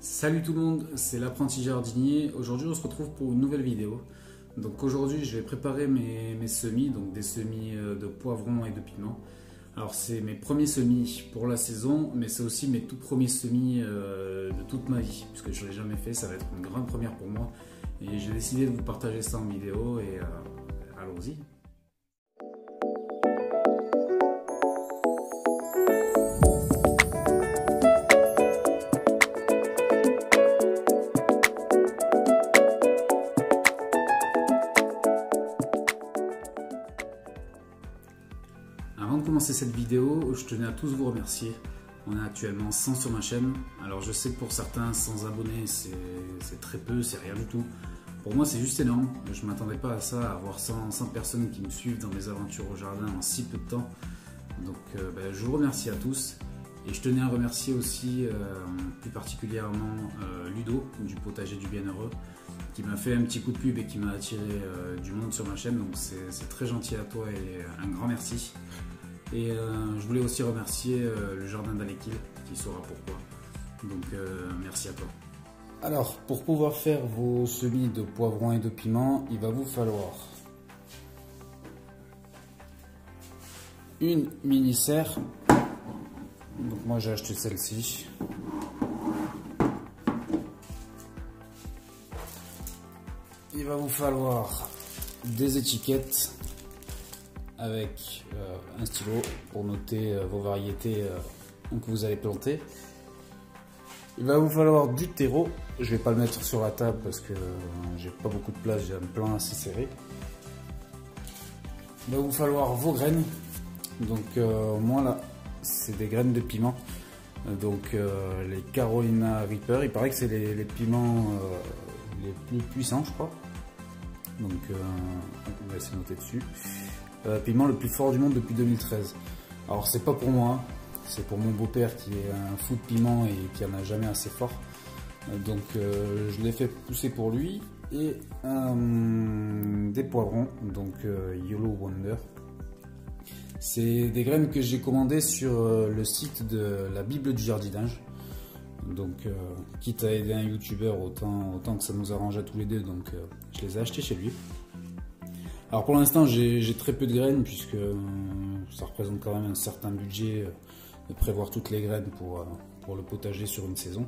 Salut tout le monde, c'est l'apprenti jardinier. Aujourd'hui on se retrouve pour une nouvelle vidéo. Donc aujourd'hui je vais préparer mes semis, donc des semis de poivrons et de piments. Alors c'est mes premiers semis pour la saison, mais c'est aussi mes tout premiers semis de toute ma vie, puisque je ne l'ai jamais fait, ça va être une grande première pour moi. Et j'ai décidé de vous partager ça en vidéo et allons-y. Avant de commencer cette vidéo, je tenais à tous vous remercier. On est actuellement 100 sur ma chaîne. Alors je sais que pour certains, 100 abonnés, c'est très peu, c'est rien du tout. Pour moi, c'est juste énorme. Je ne m'attendais pas à ça, à avoir 100 personnes qui me suivent dans mes aventures au jardin en si peu de temps. Donc je vous remercie à tous. Et je tenais à remercier aussi plus particulièrement Ludo du potager du Bienheureux, qui m'a fait un petit coup de pub et qui m'a attiré du monde sur ma chaîne. Donc c'est très gentil à toi et un grand merci. Et je voulais aussi remercier le jardin d'Alekil qui saura pourquoi. Donc merci à toi. Alors pour pouvoir faire vos semis de poivrons et de piments, il va vous falloir une mini serre. Donc moi j'ai acheté celle-ci. Il va vous falloir des étiquettes avec un stylo pour noter vos variétés que vous allez planter. Il va vous falloir du terreau. Je vais pas le mettre sur la table parce que j'ai pas beaucoup de place, j'ai un plan assez serré. Il va vous falloir vos graines. Donc moi là c'est des graines de piment. Donc les Carolina Reaper, il paraît que c'est les piments les plus puissants je crois. Donc on va essayer de noter dessus. Piment le plus fort du monde depuis 2013. Alors c'est pas pour moi, c'est pour mon beau-père qui est un fou de piment et qui en a jamais assez fort. Donc je l'ai fait pousser pour lui. Et des poivrons, donc Yellow Wonder. C'est des graines que j'ai commandées sur le site de la Bible du jardinage. Donc quitte à aider un youtubeur, autant que ça nous arrange à tous les deux, donc je les ai achetées chez lui. Alors pour l'instant j'ai très peu de graines puisque ça représente quand même un certain budget de prévoir toutes les graines pour le potager sur une saison.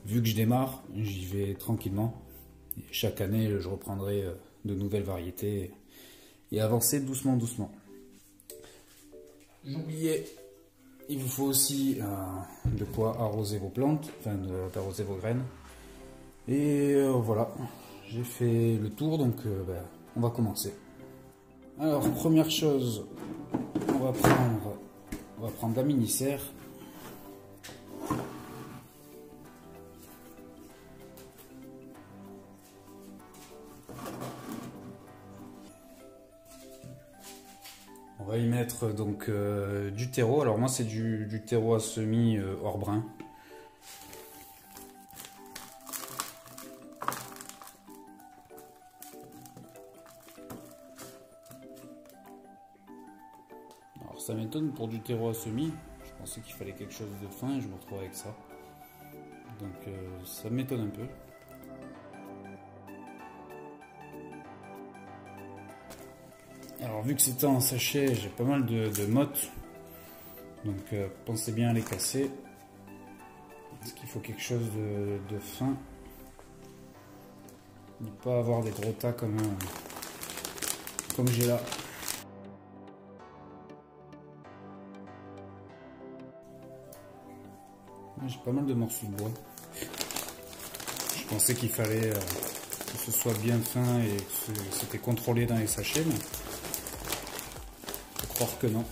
Vu que je démarre, j'y vais tranquillement. Et chaque année je reprendrai de nouvelles variétés et avancer doucement. J'oubliais, il vous faut aussi de quoi arroser vos plantes, enfin d'arroser vos graines. Et voilà, j'ai fait le tour, donc on va commencer. Alors première chose, on va prendre la mini serre. On va y mettre donc du terreau. Alors moi c'est du terreau à semis hors brin. Alors ça m'étonne pour du terreau à semis. Je pensais qu'il fallait quelque chose de fin et je me retrouve avec ça. Donc ça m'étonne un peu. Alors vu que c'était en sachet, j'ai pas mal de mottes, donc pensez bien à les casser, parce qu'il faut quelque chose de fin, ne pas avoir des gros tas comme j'ai là. J'ai pas mal de morceaux de bois. Je pensais qu'il fallait que ce soit bien fin et que c'était contrôlé dans les sachets, mais croire que non.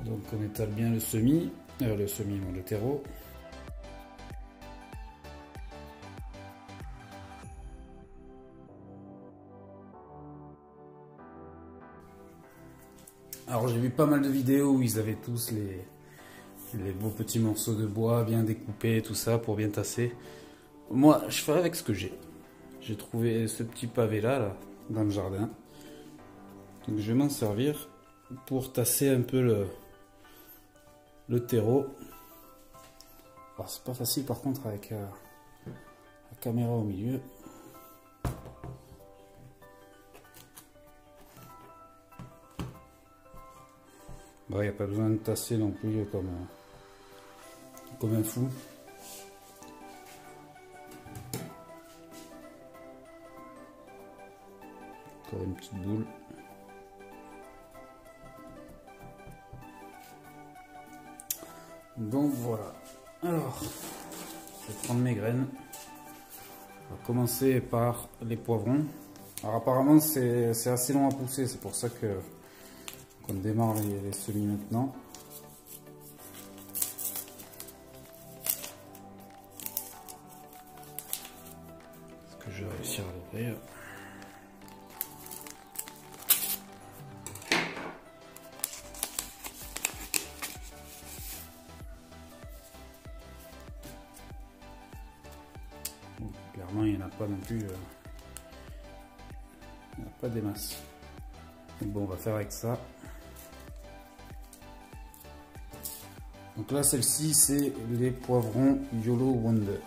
Donc on étale bien le le terreau. Alors j'ai vu pas mal de vidéos où ils avaient tous les beaux petits morceaux de bois bien découpés, tout ça pour bien tasser. Moi je ferai avec ce que j'ai. J'ai trouvé ce petit pavé là dans le jardin. Donc je vais m'en servir pour tasser un peu le terreau. Alors c'est pas facile par contre avec la caméra au milieu. Bon, il n'y a pas besoin de tasser non plus comme un fou. Encore une petite boule. Donc voilà. Alors, je vais prendre mes graines. On va commencer par les poivrons. Alors apparemment c'est assez long à pousser, c'est pour ça qu'on démarre les semis maintenant. Est-ce que je vais réussir à l'ouvrir? Clairement, il n'y en a pas non plus. Il n'y en a pas des masses. Donc bon, on va faire avec ça. Donc là, celle-ci, c'est les poivrons YOLO Wonder.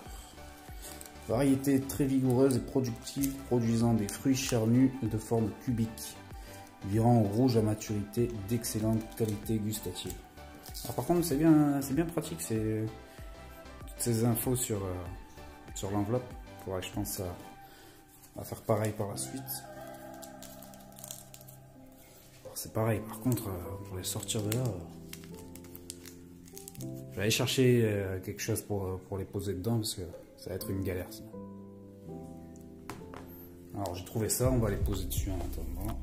Variété très vigoureuse et productive, produisant des fruits charnus de forme cubique, virant au rouge à maturité, d'excellente qualité gustative. Alors, par contre, c'est bien pratique, c'est toutes ces infos sur l'enveloppe. Il faudra que je pense à faire pareil par la suite. C'est pareil, par contre, pour les sortir de là, je vais aller chercher quelque chose pour les poser dedans parce que ça va être une galère sinon. Alors j'ai trouvé ça, on va les poser dessus en attendant. Alors,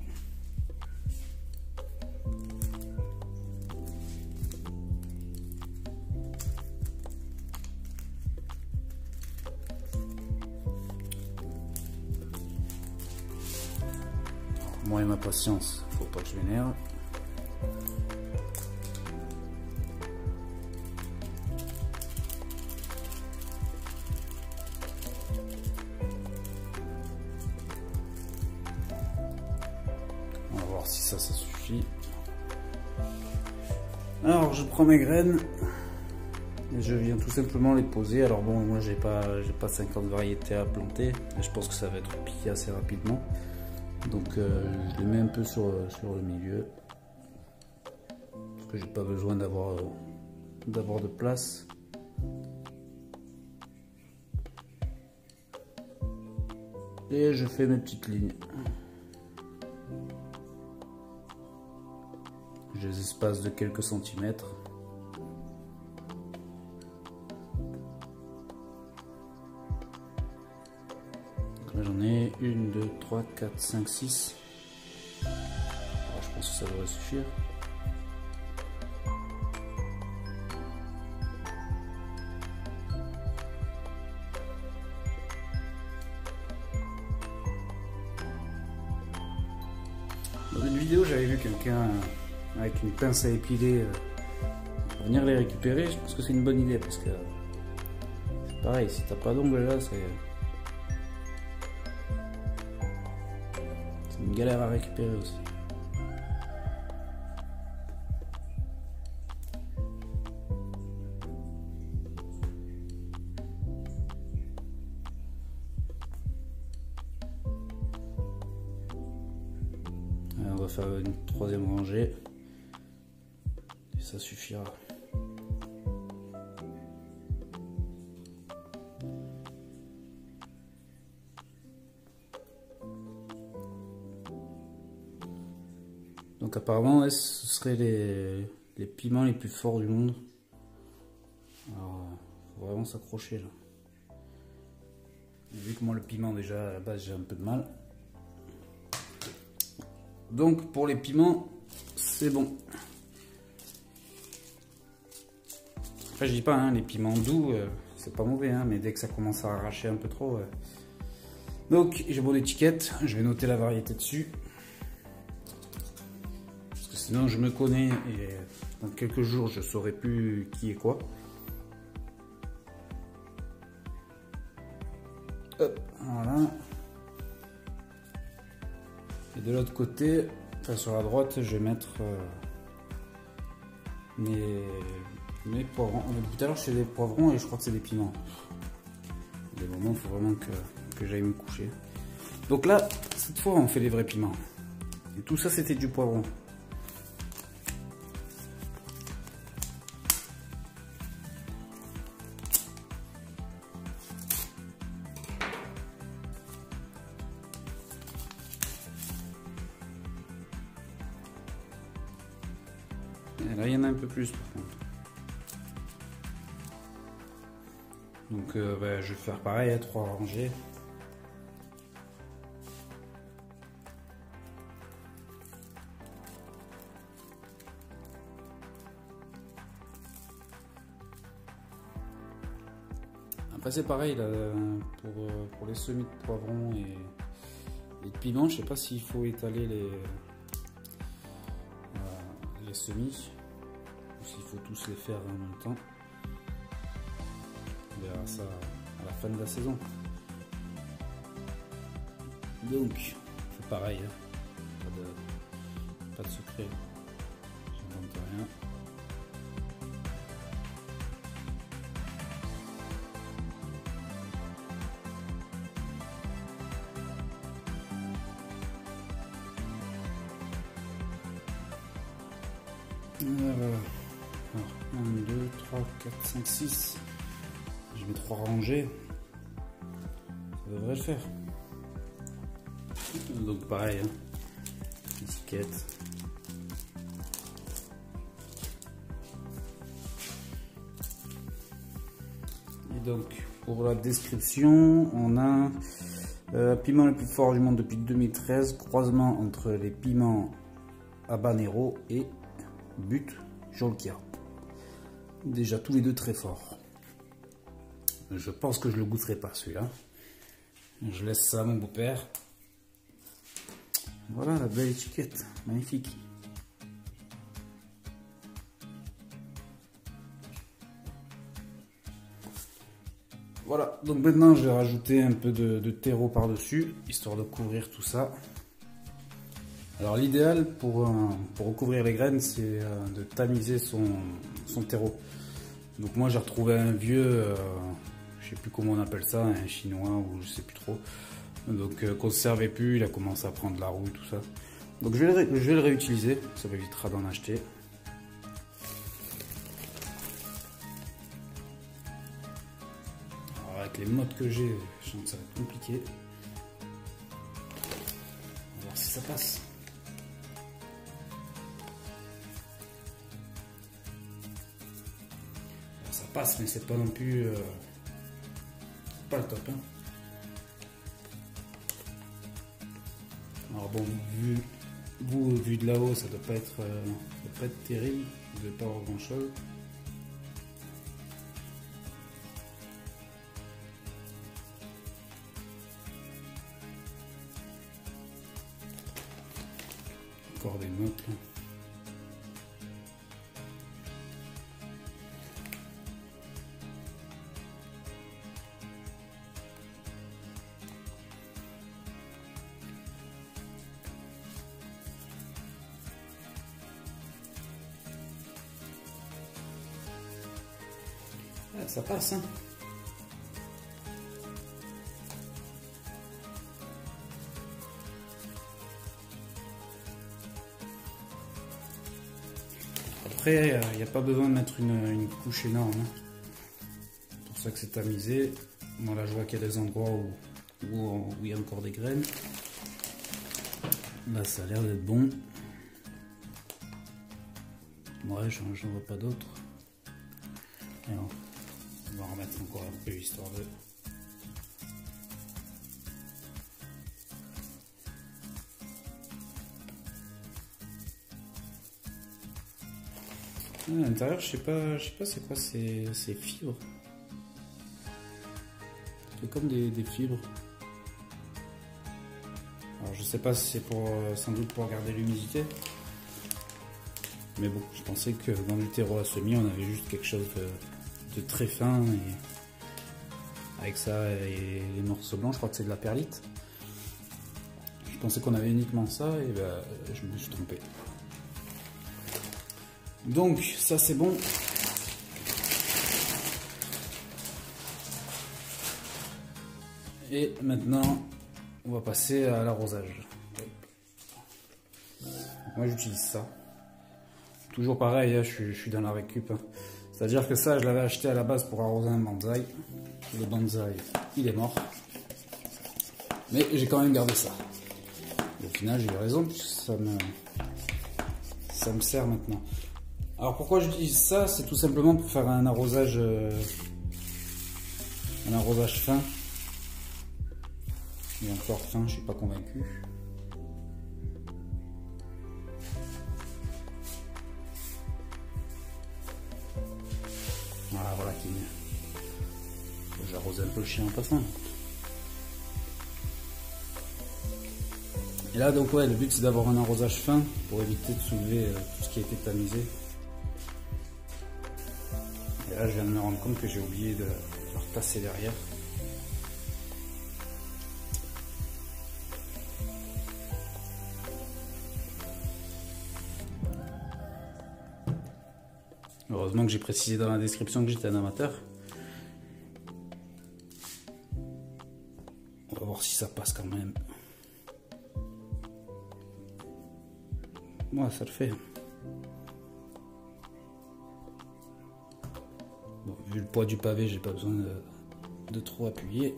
moi et ma patience, faut pas que je m'énerve. On va voir si ça suffit. Alors je prends mes graines et je viens tout simplement les poser. Alors bon, moi j'ai pas 50 variétés à planter, mais je pense que ça va être piqué assez rapidement. Donc je les mets un peu sur le milieu parce que j'ai pas besoin d'avoir de place. Et je fais mes petites lignes. Je les espace de quelques centimètres. Donc là j'en ai 1, 2, 3, 4, 5, 6. Alors, je pense que ça devrait suffire. Dans une vidéo j'avais vu quelqu'un avec une pince à épiler pour venir les récupérer. Je pense que c'est une bonne idée parce que c'est pareil, si t'as pas d'ongles là, c'est une galère à récupérer aussi. Alors, on va faire une troisième rangée. Ça suffira. Donc apparemment, ce seraient les piments les plus forts du monde. Alors, faut vraiment s'accrocher là. Et vu que moi le piment déjà à la base j'ai un peu de mal. Donc pour les piments, c'est bon. Après je dis pas, hein, les piments doux, c'est pas mauvais, hein, mais dès que ça commence à arracher un peu trop. Donc j'ai mon étiquette, je vais noter la variété dessus. Parce que sinon je me connais et dans quelques jours je saurai plus qui est quoi. Hop, voilà. Et de l'autre côté, Enfin, sur la droite, je vais mettre mes poivrons. Tout à l'heure, je fais des poivrons et je crois que c'est des piments. Des moments, il faut vraiment que j'aille me coucher. Donc là, cette fois, on fait les vrais piments. Et tout ça, c'était du poivron. Et là, il y en a un peu plus par contre. Donc je vais faire pareil à 3 rangées. Après c'est pareil là, pour les semis de poivrons et de piments, je sais pas s'il faut étaler les semis ou s'il faut tous les faire en même temps. On verra ça à la fin de la saison. Donc c'est pareil, hein. Pas de secret, j'invente rien. Alors, 1, 2, 3, 4, 5, 6. Je mets 3 rangées. Ça devrait le faire. Donc pareil, hein. Étiquette. Et donc pour la description, on a piment le plus fort du monde depuis 2013, croisement entre les piments habanero et But Jolkia. Déjà tous les deux très forts. Je pense que je le goûterai pas celui-là. Je laisse ça à mon beau-père. Voilà la belle étiquette, magnifique. Voilà, donc maintenant je vais rajouter un peu de terreau par-dessus, histoire de couvrir tout ça. Alors l'idéal pour recouvrir les graines, c'est de tamiser son terreau. Donc moi j'ai retrouvé un vieux, je sais plus comment on appelle ça, un chinois ou je sais plus trop. Donc qu'on ne servait plus, il a commencé à prendre la rouille, tout ça. Donc je vais le réutiliser, ça m'évitera d'en acheter. Alors avec les modes que j'ai, je sens que ça va être compliqué. On va voir si ça passe. Ça passe, mais c'est pas non plus pas le top, hein. Alors bon, vu de là-haut, ça doit pas être terrible, vous ne devez pas avoir grand chose. Encore des notes là. Ah, ça passe, hein. Après, il n'y a pas besoin de mettre une couche énorme, hein. C'est pour ça que c'est tamisé. Bon, là, je vois qu'il y a des endroits où il y a encore des graines. Là, ça a l'air d'être bon. Ouais, j'en vois pas d'autres. Alors, on va en remettre encore un peu histoire de... À l'intérieur, je sais pas c'est quoi ces fibres. C'est comme des fibres. Alors je sais pas si c'est sans doute pour garder l'humidité. Mais bon, je pensais que dans du terreau à semis, on avait juste quelque chose de très fin. Et avec ça et les morceaux blancs, je crois que c'est de la perlite. Je pensais qu'on avait uniquement ça et ben, je me suis trompé. Donc ça c'est bon. Et maintenant on va passer à l'arrosage. Moi j'utilise ça. Toujours pareil, hein, je suis dans la récup. Hein. C'est-à-dire que ça je l'avais acheté à la base pour arroser un bonsaï. Le bonsaï il est mort. Mais j'ai quand même gardé ça. Et au final j'ai eu raison, puisque ça me sert maintenant. Alors pourquoi j'utilise ça? C'est tout simplement pour faire un arrosage fin. Et encore fin, je suis pas convaincu. Voilà qui est mieux. J'arrose un peu le chien en passant. Et là donc ouais, le but c'est d'avoir un arrosage fin pour éviter de soulever tout ce qui a été tamisé. Et là je viens de me rendre compte que j'ai oublié de repasser derrière. Heureusement que j'ai précisé dans la description que j'étais un amateur. On va voir si ça passe quand même. Ouais, ça le fait. Bon, vu le poids du pavé, j'ai pas besoin de trop appuyer.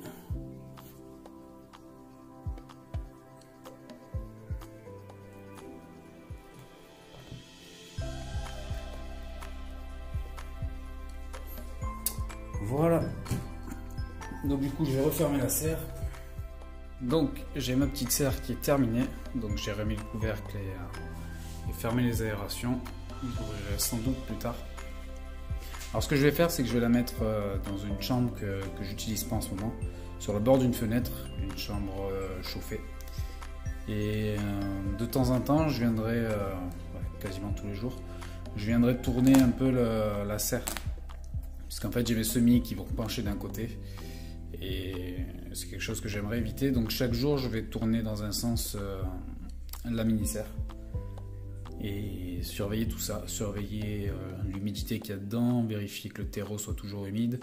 Voilà. Donc du coup, je vais refermer la serre. Donc j'ai ma petite serre qui est terminée. Donc j'ai remis le couvercle et fermé les aérations. J'ouvrirai sans doute plus tard. Alors ce que je vais faire, c'est que je vais la mettre dans une chambre que j'utilise pas en ce moment, sur le bord d'une fenêtre, une chambre chauffée. Et de temps en temps, je viendrai, quasiment tous les jours, je viendrai tourner un peu la serre. Parce qu'en fait j'ai mes semis qui vont pencher d'un côté. Et c'est quelque chose que j'aimerais éviter. Donc chaque jour, je vais tourner dans un sens la mini-serre. Et surveiller tout ça, surveiller l'humidité qu'il y a dedans, vérifier que le terreau soit toujours humide,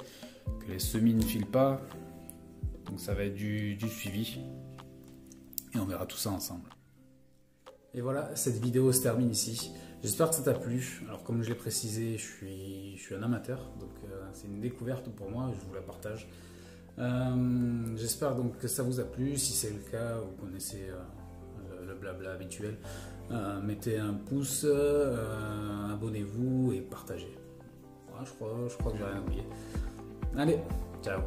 que les semis ne filent pas. Donc ça va être du suivi et on verra tout ça ensemble. Et voilà, cette vidéo se termine ici. J'espère que ça t'a plu. Alors comme je l'ai précisé, je suis un amateur, donc c'est une découverte pour moi, je vous la partage. J'espère donc que ça vous a plu. Si c'est le cas, vous connaissez le blabla habituel. Mettez un pouce, abonnez-vous et partagez. Voilà, je crois que j'ai rien oublié. Allez, ciao.